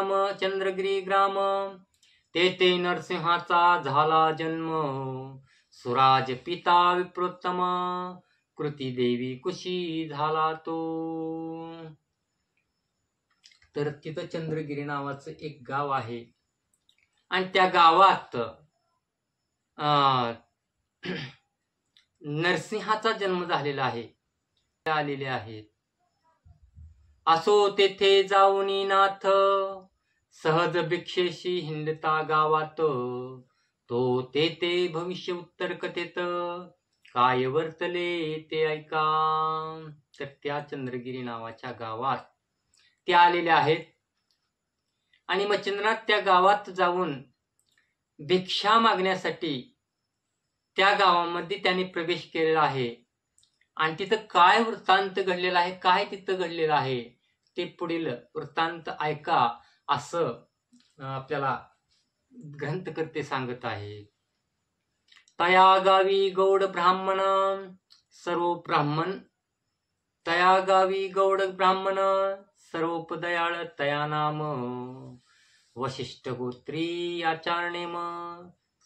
ग्राम चंद्रगिरी ग्राम, तेथे नरसिंहाचा झाला जन्म, सुराज पिता विप्रोत्तम, कृती देवी कुशी झाला तो. तर तिथं चंद्रगिरी नावाचं एक गाव आहे आणि त्या गावात नरसिंहाचा जन्म झालेला आहे. आलेले आहेत. असो तेथे जाऊनी नाथ, सहज भिक्षेशी हिंडता गावात, तो तेथे भविष्य उत्तर कथेत, काय वर्तले ते ऐका. तर त्या चंद्रगिरी नावाच्या गावात ते आलेले आहेत आणि मच्छिंद्रनाथ त्या गावात जाऊन भिक्षा मागण्यासाठी त्या गावामध्ये त्यांनी प्रवेश केलेला आहे. आणि तिथं काय वृत्तांत घडलेला आहे, काय तिथं घडलेलं आहे ते पुढील वृत्तांत ऐका असं आपल्याला ग्रंथकर्ते सांगत आहे. तया गावी गौड ब्राह्मण सर्व ब्राह्मण, तया गावी गौड ब्राह्मण सर्वोपदयाळ तया नाम, वशिष्ठ गोत्री आचारणेम,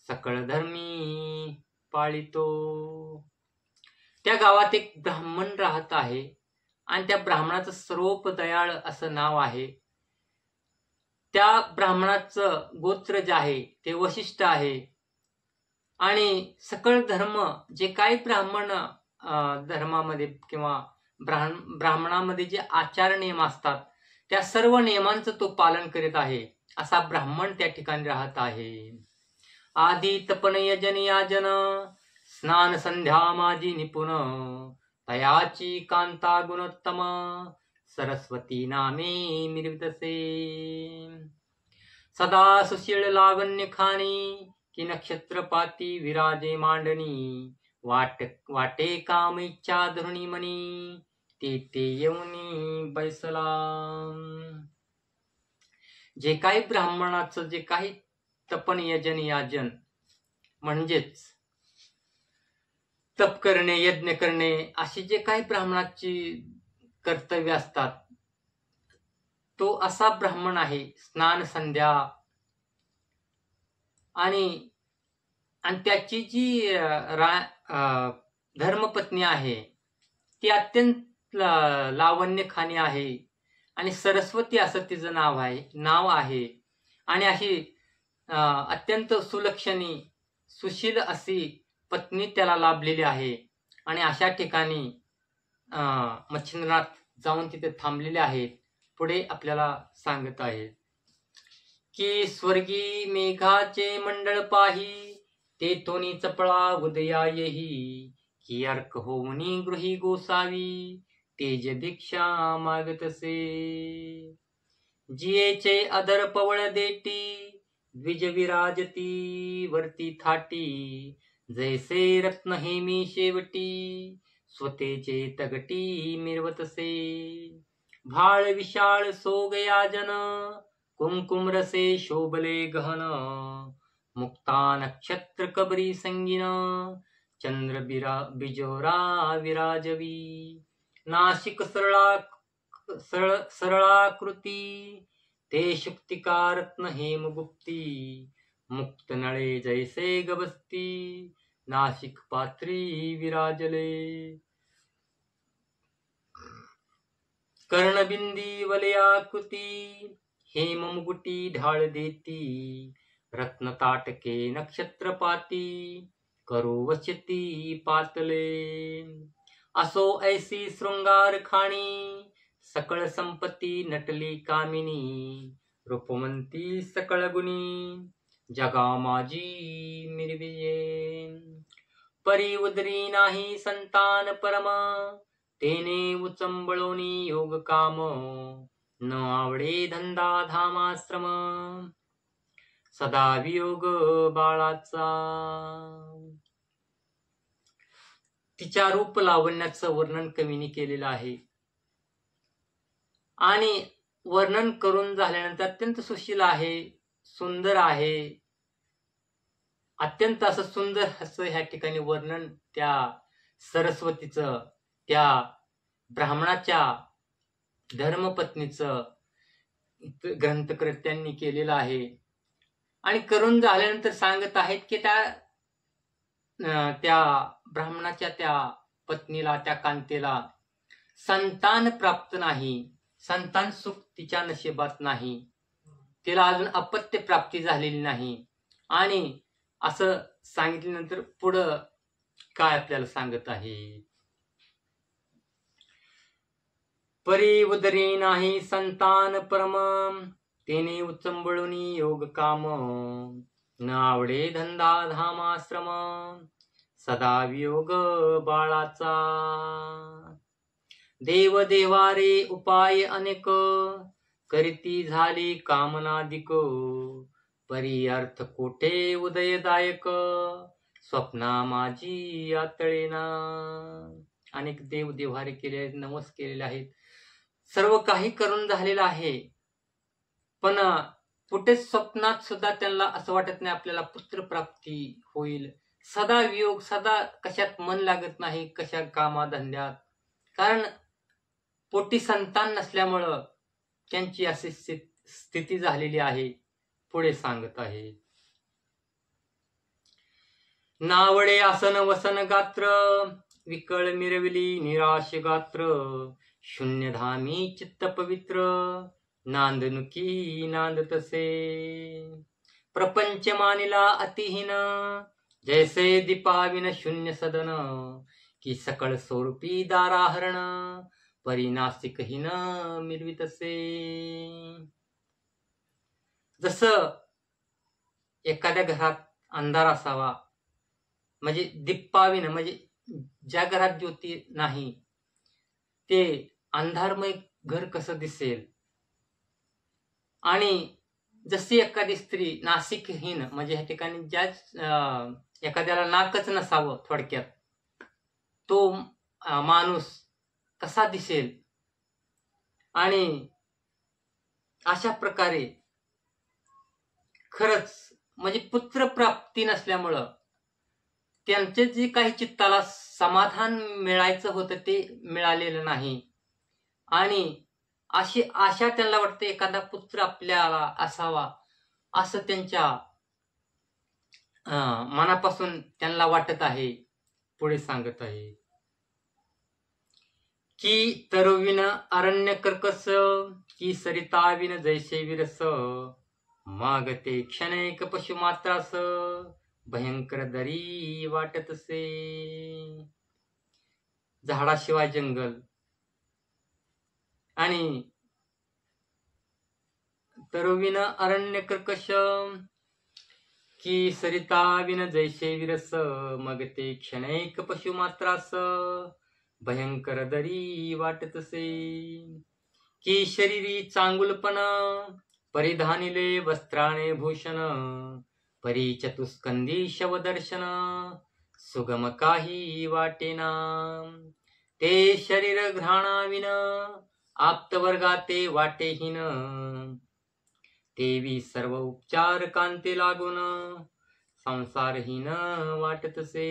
सकळ धर्मी पाळितो. त्या गावात एक ब्राह्मण राहत आहे आणि त्या ब्राह्मणाचं सर्वोपदयाळ असं नाव आहे. त्या ब्राह्मणाचं गोत्र जे आहे ते वशिष्ठ आहे आणि सकळ धर्म जे काही ब्राह्मण धर्मामध्ये किंवा ब्राह्मणामध्ये जे आचार नियम असतात त्या सर्व नियमांचं तो पालन करीत आहे असा ब्राह्मण त्या ठिकाणी राहत आहे. आधी तपन यजन याजन, स्नान संध्या माझी निपुण, तयाची कांता गुणोत्तम, सरस्वती नामे मिरवितसे. सदा सुशील लावण्य खाणी, की नक्षत्रपाती विराजे मांडणी, वाटे काम इच्छा धरुणी मनी, ते येऊनी बैसला. जे काही ब्राह्मणाचं जे काही तपन यजन याजन म्हणजेच तप करणे, यज्ञ करणे अशी जे काही ब्राह्मणाची कर्तव्य असतात तो असा ब्राह्मण आहे. स्नान संध्या आणि त्याची जी धर्मपत्नी आहे ती अत्यंत लावण्यखानी आहे आणि सरस्वती असं तिचं नाव आहे आणि अशी अत्यंत सुलक्षणी सुशील अशी पत्नी त्याला लाभलेली आहे. आणि अशा ठिकाणी मच्छिंद्रनाथ जाऊन तिथे थांबलेले आहेत. पुढे आपल्याला सांगत आहेत की स्वर्गी मेघाचे मंडळ पाही, तेथोनी चपळा उदया येही, की अर्क होऊनी गृही गोसावी, तेज दीक्षा मागतसे. जियेचे अधर पवळ देटी, द्विज विराजती वरती थाटी, जैसे रत्न हेमी शेवटी, स्वतेचे तगटी मिरवतसे. भाळ विशाळ सोगयाजन, कुंकुम रसे शोभले गहन, मुक्ता नक्षत्र कबरी संगीन, चंद्र बिजोरा विराजवी. नाशिक सरळाकृती, ते शुक्तिका रत्न हेमगुप्ती, मुक्त नळे जैसे गबस्ती, नाशिक पात्री विराजले. कर्णबिंदी वलयाकृती, हेम मुगुटी ढाळ देती, रत्न ताटके नक्षत्रपाती, करू वचती पातले. असो ऐसी शृंगार खाणी, सकळ संपत्ती नटली कामिनी, रूपवंती सकळ गुणी, जगा माझी मिरविये. परी उदरी नाही संतान परम, तेने उचंबळोनी योग काम, न आवडे धंदा धामाश्रम, सदा वियोग बाळाचा. तिच्या रूप लावण्याचं वर्णन कवीने केलेलं आहे आणि वर्णन करून झाल्यानंतर अत्यंत सुशील आहे, सुंदर आहे. अत्यंत असं सुंदर असं ह्या ठिकाणी वर्णन त्या सरस्वतीचं, त्या ब्राह्मणाच्या धर्मपत्नीचं ग्रंथकर्त्यांनी केलेला आहे. आणि करून झाल्यानंतर सांगत आहेत की त्या ब्राह्मणाच्या त्या पत्नीला, त्या कांतेला संतान प्राप्त नाही, संतान सुख तिच्या नशिबात नाही, तिला अजून अपत्य प्राप्ती झालेली नाही. आणि असं सांगितल्यानंतर पुढं काय आपल्याला सांगत आहे, परी उदरी नाही संतान परम, तेने उचंबळुनी योग काम, न आवडे धंदा धामाश्रम, सदा वियोग बाळाचा. देव देवारे उपाय अनेक, करीती झाली कामनादिक, परी अर्थ कोठे उदयदायक, स्वप्ना माझी आतळेना. अनेक देव देवारे केले आहेत, नवस केलेले आहेत, सर्व काही करून झालेलं आहे, पण कुठेच स्वप्नात सुद्धा त्यांना असं वाटत नाही आपल्याला पुत्रप्राप्ती होईल. सदा वियोग, सदा कशात मन लागत नाही, कशा कामाधंद्यात, कारण पोटी संतान नसल्यामुळं त्यांची अशी स्थिती झालेली आहे. पुढे सांगत आहे, नावडे आसन वसन गात्र, विकळ मिरविली निराश गात्र, शून्यधामी चित्त पवित्र, नांदनुकी नांद तसे, प्रपंच मानिला अतिहीन, जैसे दीपाविन शून्य सदन, की सकळ स्वरूपी दाराहरण, परिनासिकहीन मिरवितसे. जसं एखाद्या घरात अंधार असावा, म्हणजे दीपाविन, म्हणजे ज्या घरात ज्योती नाही ते अंधारमय घर कसं दिसेल. आणि जशी एखादी स्त्री नासिकहीन, म्हणजे ह्या ठिकाणी ज्या एखाद्याला नाकच नसावं, थोडक्यात तो माणूस कसा दिसेल. आणि अशा प्रकारे खरंच म्हणजे पुत्रप्राप्ती नसल्यामुळं त्यांचे जे काही चित्ताला समाधान मिळायचं होतं ते मिळालेलं नाही. आणि अशी आशा त्यांना वाटते एखादा पुत्र आपल्याला असावा, असं त्यांच्या मनापासून त्यांना वाटत आहे. पुढे सांगत आहे की तरुविन अरण्य कर्कस, की सरिताविन जैसे विरस, मागते क्षणैक पशुमात्रास, भयंकर दरी वाटतसे. झाडाशिवाय जंगल आणि तरुविन अरण्य कर्कश, की सरिताविन जैसे विरस, मगते क्षणैक पशुमात्रास, भयंकर दरी वाटतसे. की शरीरी चांगुलपण, परिधानिले वस्त्राने भूषण, परी चतुस्कंदी शवदर्शन, सुगम काही वाटेना. ते शरीर घ्राणाविन, आप्तवर्गाते वाटेहीन, तेवी सर्व उपचार कांते लागून, संसारहीन वाटतसे.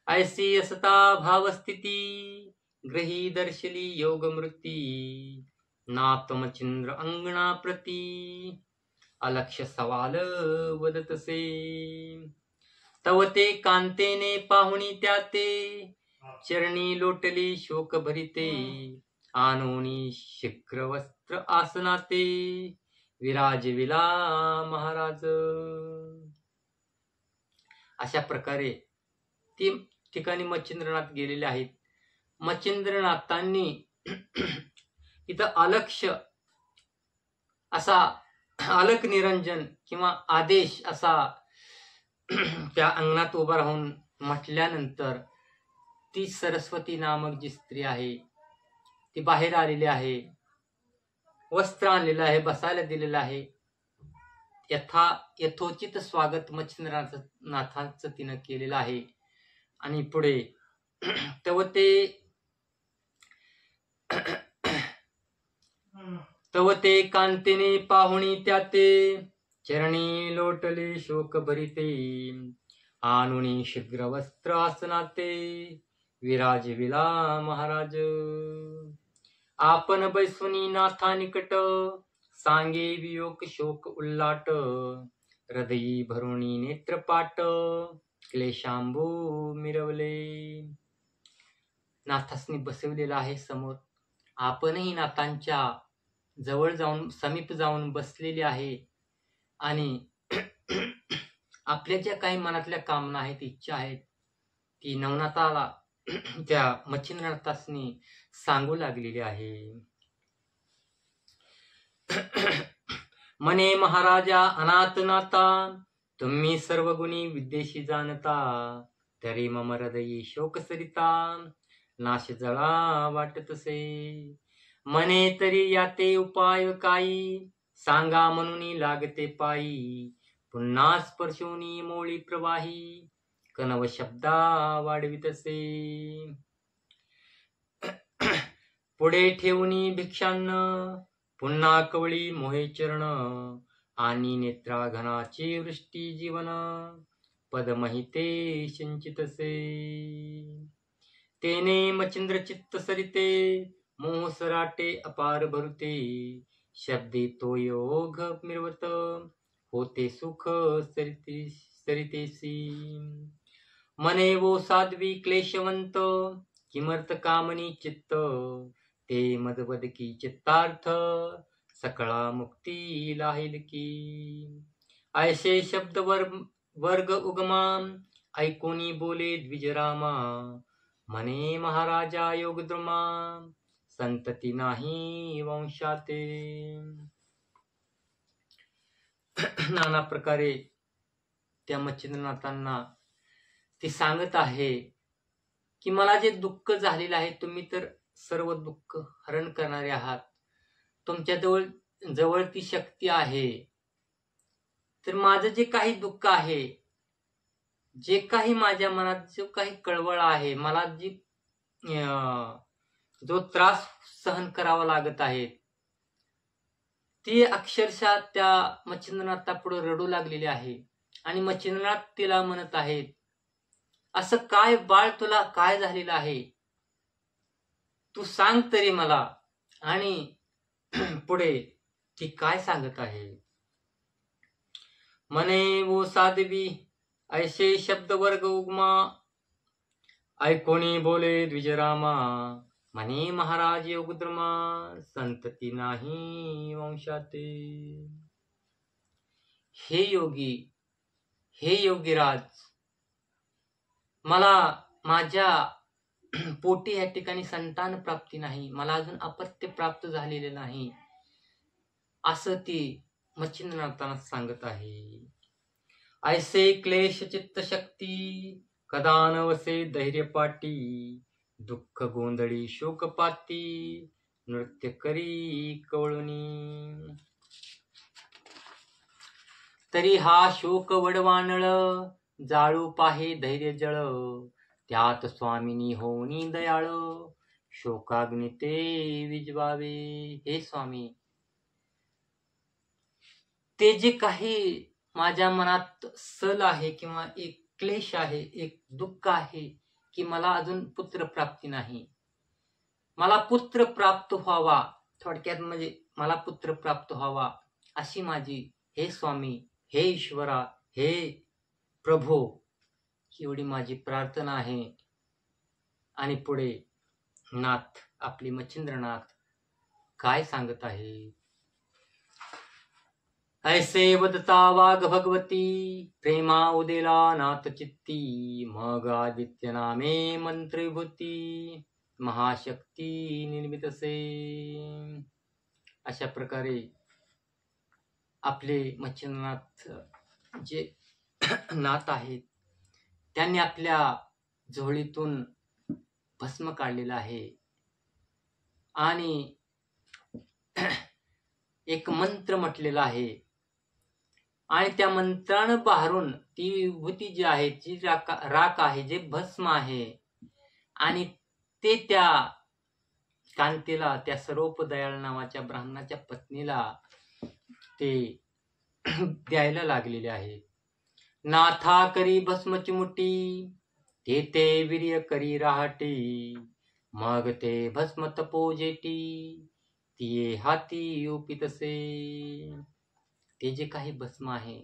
ऐसी असता भावस्थिती, ग्रही दर्शली योग मृती, नात्मचिंद्र अंगणा प्रती, अलक्ष सवाल वदतसे. तव ते कांतेने पाहुणी त्याते, चरणी लोटली शोक भरिते, आणोनी शीघ्र वस्त्र आसनाते, विराजविला महाराज. अशा प्रकारे ती ठिकाणी मच्छिंद्रनाथ गेलेले आहेत. मच्छिंद्रनाथांनी इथं अलक्ष असा अलक निरंजन किंवा आदेश असा त्या अंगणात उभा राहून म्हटल्यानंतर ती सरस्वती नामक जी स्त्री आहे ती बाहेर आलेली आहे, वस्त्र आणलेलं आहे, बसायला दिलेलं आहे. यथोचित स्वागत मच्छिंद्रनाथांचं तिनं केलेलं आहे. आणि पुढे तव ते कांतेने पाहुणी त्याते, चरणी लोटले शोक भरिते, आणुनी शीघ्र वस्त्र आसनाते, विराजविला महाराज. आपण बैसुनी नाथा निकट, सांगे वियोग शोक उल्लाट, हृदयी भरुणी नेत्रपाट, क्लेशांबू मिरवले. नाथासनी बसवलेला आहे समोर. आपणही नाथांच्या जवळ जाऊन समीप जाऊन बसलेले आहे आणि आपल्या ज्या काही मनातल्या कामना आहेत, इच्छा आहेत, ती नवनाथाला त्या मच्छिंद्रनाथासनी सांगू लागलेली आहे. म्हणे महाराजा अनाथ नाथा, तुम्ही सर्व गुणी विद्येशी जाणता, तरी मम हृदयी शोक सरिता, नाश जळा वाटतसे. म्हणे तरी याते उपाय काही, सांगा म्हणून लागते पायी, पुन्हा स्पर्शोनी मोळी प्रवाही, कनव शब्दा वाढवितसे. पुढे ठेवणी भिक्षान्न, पुन्हा कवळी मोहे चरण, आणि नेत्रा घनाची वृष्टी जीवन, पदमहिते सिंचितसे. तेने मचिंद्र चित्त सरिते, मोह सराटे अपार भरुते, शब्दे तो योग मिरवत, होते सुख सरितेसी. मने वो साध्वी क्लेशवंत, किमर्थ कामनी चित्त, ते मदवद की चित्तार्थ, सकळा मुक्ती लाहिल की. ऐसे शब्द वर्ग उगमा, ऐकोनी बोले द्विजरामा, म्हणे महाराजा योगद्रुमा, संतती नाही वंशाते. नाना प्रकारे त्या मच्छिंद्रनाथांना ती सांगत आहे की मला जे दुःख झालेलं आहे, तुम्ही तर सर्व दुःख हरण करणारे आहात, तुमच्या जवळ ती शक्ती आहे. तर माझं जे काही दुःख आहे, जे काही माझ्या मनात जो काही कळवळ आहे, मला जो त्रास सहन करावा लागत आहे, ती अक्षरशः त्या मच्छिंद्रनाथापुढे रडू लागलेली आहे. आणि मच्छिंद्रनाथ तिला म्हणत आहेत, असं काय बाळ, तुला काय झालेलं आहे, तू सांग तरी मला. आणि पुढे ती काय सांगत आहे. म्हणे वो साध्वी ऐसे शब्द वर्ग उगमा, ऐकोनी बोले द्विजरामा, म्हणे महाराज योगद्रुमा, संतती नाही वंशाते. हे योगी, हे योगीराज, मला माझ्या पोटी या ठिकाणी संतान प्राप्ती नाही, मला अजून अपत्य प्राप्त झालेले नाही, असं ती मच्छिंद्रनाथांना सांगत आहे. ऐसे क्लेश चित्त शक्ती, कदा नवसे धैर्य पाटी, दुःख गोंधळी शोक पाती, नृत्य करी कवळुनी. तरी हा शोक वडवानळ, जाळू पाहे धैर्य जळ, त्यात स्वामिनी होनी दयाळ, शोकाग्नी ते विजवावे. हे स्वामी, ते जे काही माझ्या मनात सल आहे किंवा एक क्लेश आहे, एक दुःख आहे की मला अजून पुत्र प्राप्ती नाही, मला पुत्र प्राप्त व्हावा, थोडक्यात म्हणजे मला पुत्र प्राप्त व्हावा, अशी माझी हे स्वामी, हे ईश्वरा, हे प्रभो, एवढी माझी प्रार्थना आहे. आणि पुढे नाथ, आपले मच्छिंद्रनाथ काय सांगत आहे. ऐसे वदता वाघ भगवती, प्रेमा उदेला नाथ चित्ती, मग आदित्य नामे मंत्रीभूती, महाशक्ती निर्मितसे. अशा प्रकारे आपले मच्छिंद्रनाथ जे नाथ आहेत, त्यांनी आपल्या झोळीतून भस्म काढलेला आहे आणि एक मंत्र म्हटलेला आहे. आणि त्या मंत्रानं बाहेरून ती विभूती जी आहे, जी राख आहे, जे भस्म आहे, आणि ते त्या कांतीला, त्या सर्वोपदयाळ नावाच्या ब्राह्मणाच्या पत्नीला ते द्यायला लागलेले आहे. नाथा करी भस्म चिमुटी, ते वीर्य करी राहटी, मग ते भस्म तपोजेटी तिये हाती उपितसे. ते जे काही भस्म आहे,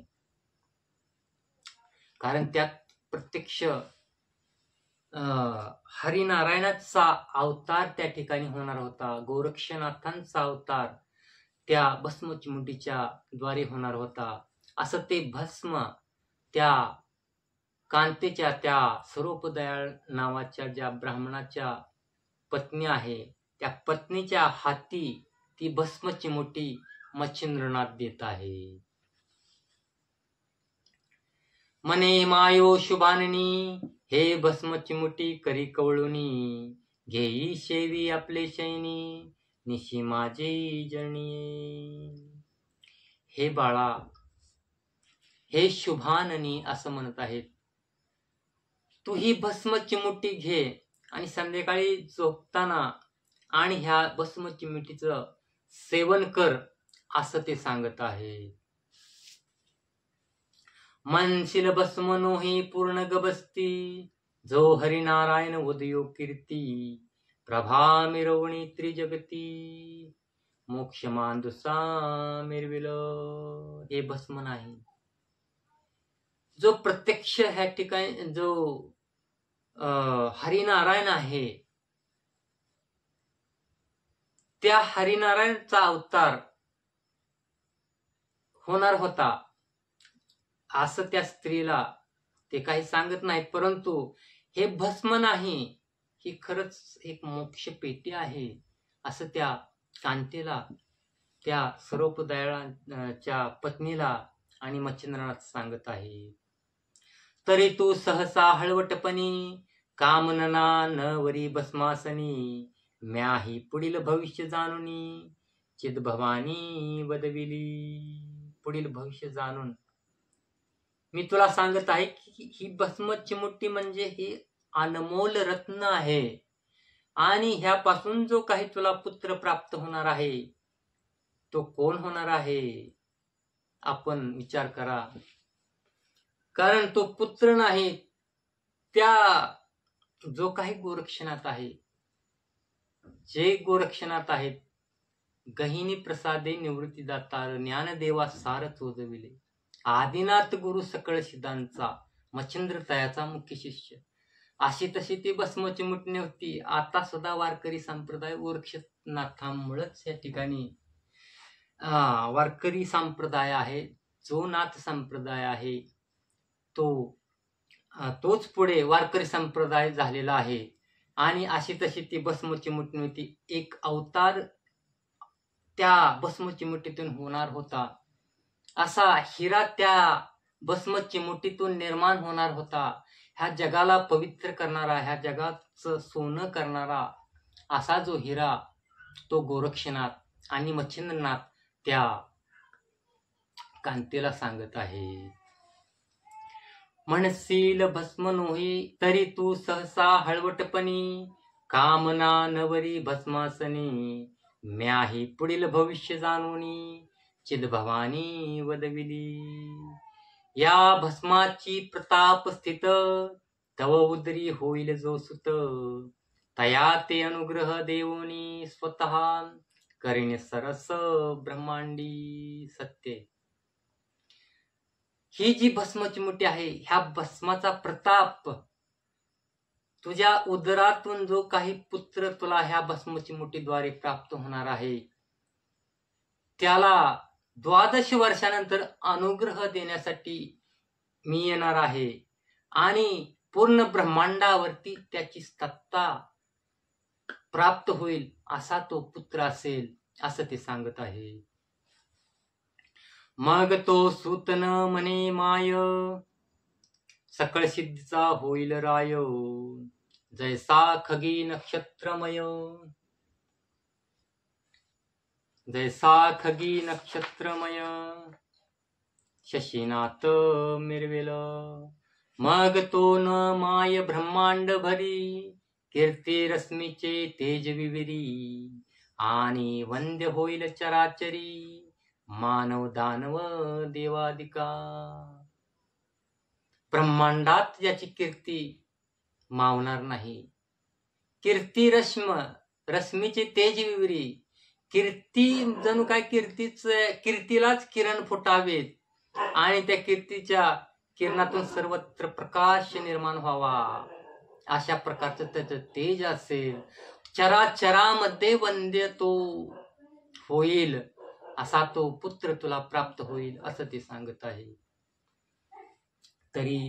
कारण त्यात प्रत्यक्ष हरिनारायणाचा अवतार त्या ठिकाणी होणार होता. गोरक्षनाथांचा अवतार त्या भस्म चिमुटीच्या द्वारे होणार होता. असं ते भस्म त्या कांतेच्या, त्या स्वरूपदयाळ नावाच्या ज्या ब्राह्मणाच्या पत्नी आहे, त्या पत्नीच्या हाती ती भस्म चिमुटी मच्छिंद्रनाथ देत आहे. मने मायो शुभाननी हे भस्म चिमुटी करी कवळुनी. घेई शेवी आपले शयनी निशी माझी जणी. हे बाळा, हे शुभाननी असं म्हणत आहेत, तू ही भस्म चिमुटी घे आणि संध्याकाळी झोपताना आणि ह्या भस्म चिमुटीचं सेवन कर, असं ते सांगत आहे. मनशील भस्म नोही पूर्ण गबसती. जो हरिनारायण उदयो कीर्ती. प्रभा मिरवणी त्रिजगती. मोक्ष मांदुसा मिरविल. हे भस्म नाही, जो प्रत्यक्ष ह्या ठिकाणी जो हरिनारायण आहे, त्या हरिनारायणचा अवतार होणार होता असं त्या स्त्रीला ते काही सांगत नाहीत. परंतु हे भस्म नाही, ही खरंच एक मोक्ष पेटी आहे असं त्या कांतेला, त्या स्वरूपदयाळाच्या पत्नीला आणि मच्छिंद्रनाथ सांगत आहे. तरी तू सहसा हळवटपणी कामनना न वरी भस्मासनी. म्याही पुढील भविष्य जाणुनी चिदभवानी वदविली. पुढील भविष्य जाणून मी तुला सांगत आहे की ही भस्म चिमुटी म्हणजे ही अनमोल रत्न आहे आणि ह्यापासून जो काही तुला पुत्र प्राप्त होणार आहे तो कोण होणार आहे, आपण विचार करा. कारण तो पुत्र नाही, त्या जो काही गोरक्षनाथ आहे, जे गोरक्षनाथ आहेत, गहिनी प्रसादे निवृत्ती दातार ज्ञानदेवा सार चोजविले. आदिनाथ गुरु सकळ सिद्धांचा मच्छिंद्र तयाचा मुख्य शिष्य. अशी तशी ती भस्म चिमुटणी होती. आता सुद्धा वारकरी संप्रदाय गोरक्षनाथांमुळेच या ठिकाणी वारकरी संप्रदाय आहे, जो नाथ संप्रदाय आहे तोच पुढे वारकरी संप्रदाय झालेला आहे. आणि अशी तशी ती भस्म चिमुटणी होती. एक अवतार त्या भस्म चिमुटीतून होणार होता. असा हिरा त्या भस्म चिमुटीतून निर्माण होणार होता. ह्या जगाला पवित्र करणारा, ह्या जगाचं सोनं करणारा असा जो हिरा, तो गोरक्षनाथ आणि मच्छिंद्रनाथ त्या कांतेला सांगत आहे. म्हणशील भस्म नोही तरी तू सहसा हळवटपणी. कामना नवरी भस्मासनी. म्याही पुढील भविष्य जाणुनी चिदभवानी वदविली. या भस्माची प्रताप स्थित तव उदरी होईल जो सुत. तया ते अनुग्रह देवोनी स्वतः करीन सरस ब्रह्मांडी सत्य. ही जी भस्म चिमुटी आहे, ह्या भस्माचा प्रताप, तुझ्या उदरातून जो काही पुत्र तुला ह्या भस्म चिमुटीद्वारे प्राप्त होणार आहे, त्याला 12 वर्षानंतर अनुग्रह देण्यासाठी मी येणार आहे आणि पूर्ण ब्रह्मांडावरती त्याची सत्ता प्राप्त होईल, असा तो पुत्र असेल असं ते सांगत आहे. मग तो सूतन म्हणे माय. सकळ सिद्धीचा होईल राय. जैसा खगी नक्षत्रमय. जैसा खगी नक्षत्रमय शशीनाथ मिरवेल. मग तो न माय ब्रह्मांड भरी. कीर्ती रश्मीचे तेज विविरी. आणि वंद्य होईल चराचरी. मानव दानव देवादिका. ब्रह्मांडात ज्याची कीर्ती मावणार नाही, कीर्ती रश्मीचे तेज विवरी, कीर्ती जणू काय कीर्तीलाच किरण फुटावेत आणि त्या कीर्तीच्या किरणातून सर्वत्र प्रकाश निर्माण व्हावा, अशा प्रकारचं त्याचं तेज असेल. चराचरामध्ये वंद्य तो होईल, असा तो पुत्र तुला प्राप्त होईल, असं ते सांगत आहे. तरी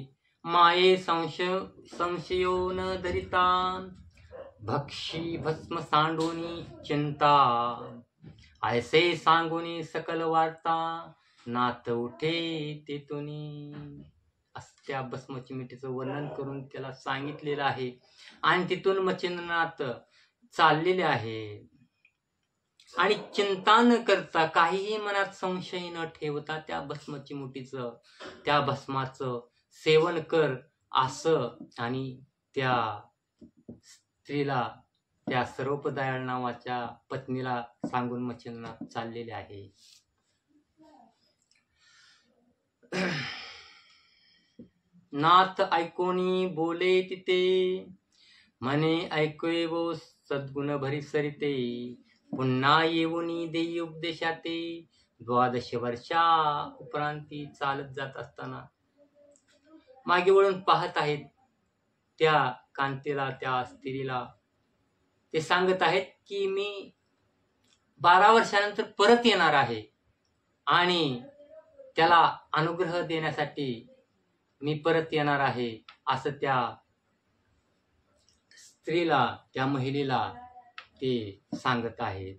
माये संशयो न धरिता, भक्षी भस्म सांडोनी चिंता, ऐसे सांगुनी सकल वार्ता, नात उठे तेतुनी. असं त्या भस्मचिमिटीचं वर्णन करून त्याला सांगितलेलं आहे आणि तिथून मच्छिंद्रनाथ चाललेले आहे. आणि चिंता न करता, काहीही मनात संशय न ठेवता त्या भस्मचिमुटीचं, त्या भस्माचं सेवन कर, असं आणि त्या स्त्रीला, त्या सर्वोपदयाळ नावाच्या पत्नीला सांगून मच्छिंद्रनाथ चाललेले आहे. नाथ ऐकोनी बोले तिथे, म्हणे ऐकवेवो सद्गुण भरी सरिते, पुन्हा येऊनी देई उपदेशाते. 12 वर्षा उपरांती चालत जात असताना मागे वळून पाहत आहेत त्या कांतीला, त्या स्त्रीला. ते सांगत आहेत की मी 12 वर्षानंतर परत येणार आहे आणि त्याला अनुग्रह देण्यासाठी मी परत येणार आहे, असं त्या स्त्रीला, त्या महिलेला ते सांगत आहेत.